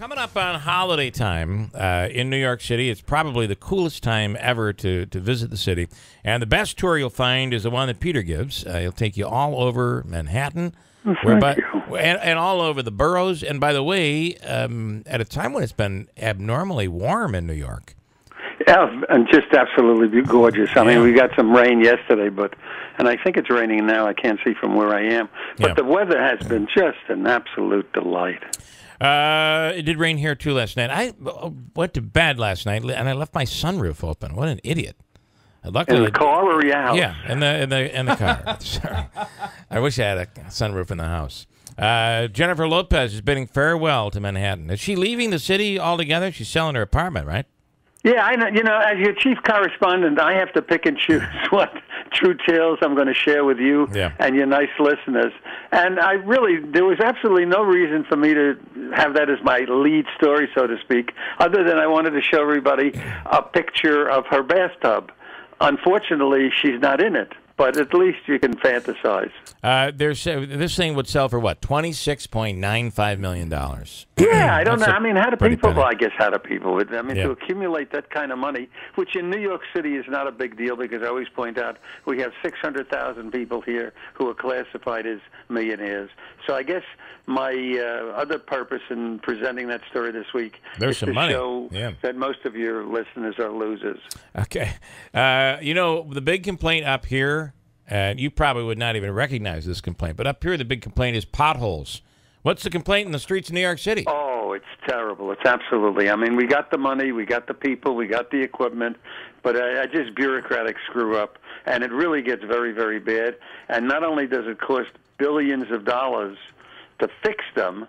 Coming up on holiday time in New York City, it's probably the coolest time ever to visit the city. And the best tour you'll find is the one that Peter gives. He'll take you all over Manhattan and all over the boroughs. And by the way, at a time when it's been abnormally warm in New York. Yeah, and just absolutely gorgeous. I mean, we got some rain yesterday, and I think it's raining now. I can't see from where I am. But the weather has been just an absolute delight. It did rain here, too, last night. I went to bed last night, and I left my sunroof open. What an idiot. Luckily, in the car or your house? Yeah, in the car. Sorry. I wish I had a sunroof in the house. Jennifer Lopez is bidding farewell to Manhattan. Is she leaving the city altogether? She's selling her apartment, right? Yeah, I know. You know, as your chief correspondent, I have to pick and choose what true tales I'm going to share with you and your nice listeners. And there was absolutely no reason for me to have that as my lead story, so to speak, other than I wanted to show everybody a picture of her bathtub. Unfortunately, she's not in it, but at least you can fantasize. This thing would sell for what, $26.95 million? Yeah, I don't know. I mean, how do people? Well, I guess how do people? I mean, to accumulate that kind of money, which in New York City is not a big deal, because I always point out we have 600,000 people here who are classified as millionaires. So I guess my other purpose in presenting that story this week is to show that most of your listeners are losers. Okay. You know, the big complaint up here, and you probably would not even recognize this complaint, but up here the big complaint is potholes. What's the complaint in the streets of New York City? Oh, it's terrible. It's absolutely. I mean, we got the money, we got the people, we got the equipment, but I just bureaucratic screw up, and it really gets very, very bad. And not only does it cost billions of dollars to fix them,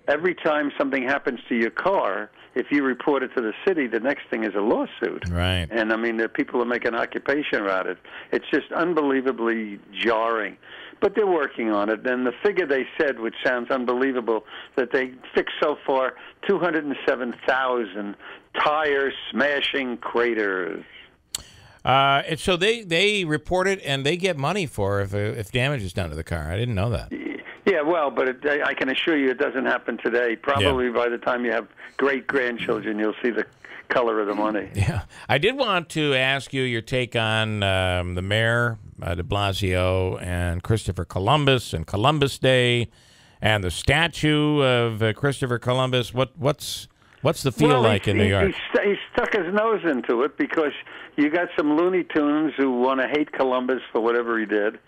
every time something happens to your car, if you report it to the city, the next thing is a lawsuit. Right. And, I mean, the people are making occupation around it. It's just unbelievably jarring. But they're working on it. And the figure they said, which sounds unbelievable, that they fixed so far 207,000 tire-smashing craters. And so they report it, and they get money for if damage is done to the car. I didn't know that. Yeah, well, but I can assure you it doesn't happen today. Probably by the time you have great-grandchildren, you'll see the color of the money. Yeah. I did want to ask you your take on the mayor, de Blasio, and Christopher Columbus and Columbus Day and the statue of Christopher Columbus. What's the feel like in New York? He stuck his nose into it because you got some Looney Tunes who want to hate Columbus for whatever he did.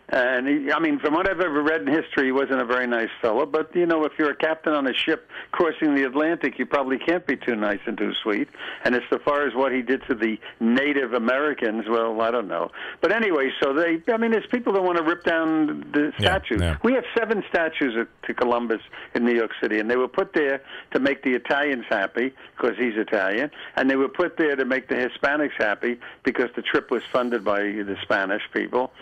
And, I mean, from what I've ever read in history, he wasn't a very nice fellow. But, you know, if you're a captain on a ship crossing the Atlantic, you probably can't be too nice and too sweet. And as far as what he did to the Native Americans, well, I don't know. But anyway, so there's people that want to rip down the statues. Yeah. We have 7 statues to Columbus in New York City, and they were put there to make the Italians happy because he's Italian, and they were put there to make the Hispanics happy because the trip was funded by the Spanish people.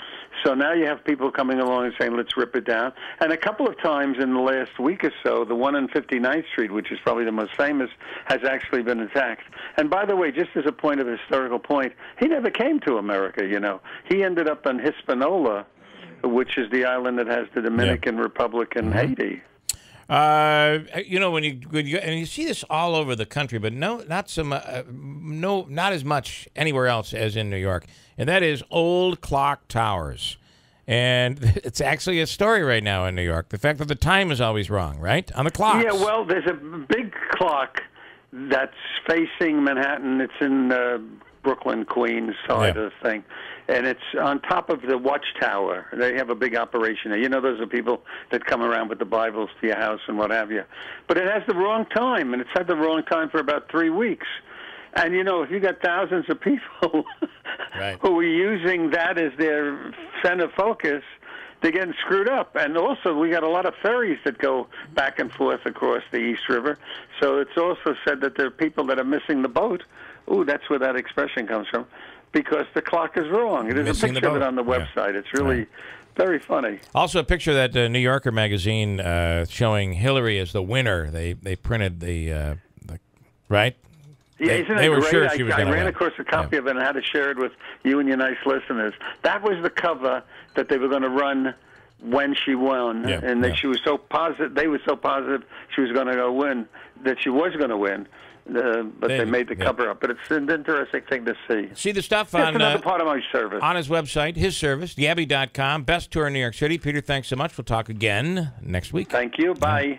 So now you have people coming along and saying, let's rip it down. And a couple of times in the last week or so, the one on 59th Street, which is probably the most famous, has actually been attacked. And by the way, just as a point of historical point, he never came to America, you know. He ended up on Hispaniola, which is the island that has the Dominican Republic and Haiti. You know, when you see this all over the country, but not as much anywhere else as in New York, and that is old clock towers. And it's actually a story right now in New York. The fact that the time is always wrong, right, on the clocks. Yeah, well, there's a big clock that's facing Manhattan. It's in Brooklyn, Queens side of the thing. And it's on top of the Watchtower. They have a big operation there. You know, those are people that come around with the Bibles to your house and what have you. But it has the wrong time, and it's had the wrong time for about 3 weeks. And, you know, if you got thousands of people who are using that as their center focus, they're getting screwed up. And also, we got a lot of ferries that go back and forth across the East River. So it's also said that there are people that are missing the boat. Ooh, that's where that expression comes from. Because the clock is wrong. There's a picture of it on the website. It's really very funny. Also, a picture of that New Yorker magazine showing Hillary as the winner. They printed the right. Yeah, isn't they it were great? Sure she was I ran win. across a copy of it and had to share it with you and your nice listeners. That was the cover that they were going to run when she won, and that she was so positive. They were so positive she was going to go win, that she was going to win. But they made the cover up. But it's an interesting thing to see. See the stuff That's on another part of my service. On his website, his service, Gabby.com. Best tour in New York City. Peter, thanks so much. We'll talk again next week. Thank you. Bye.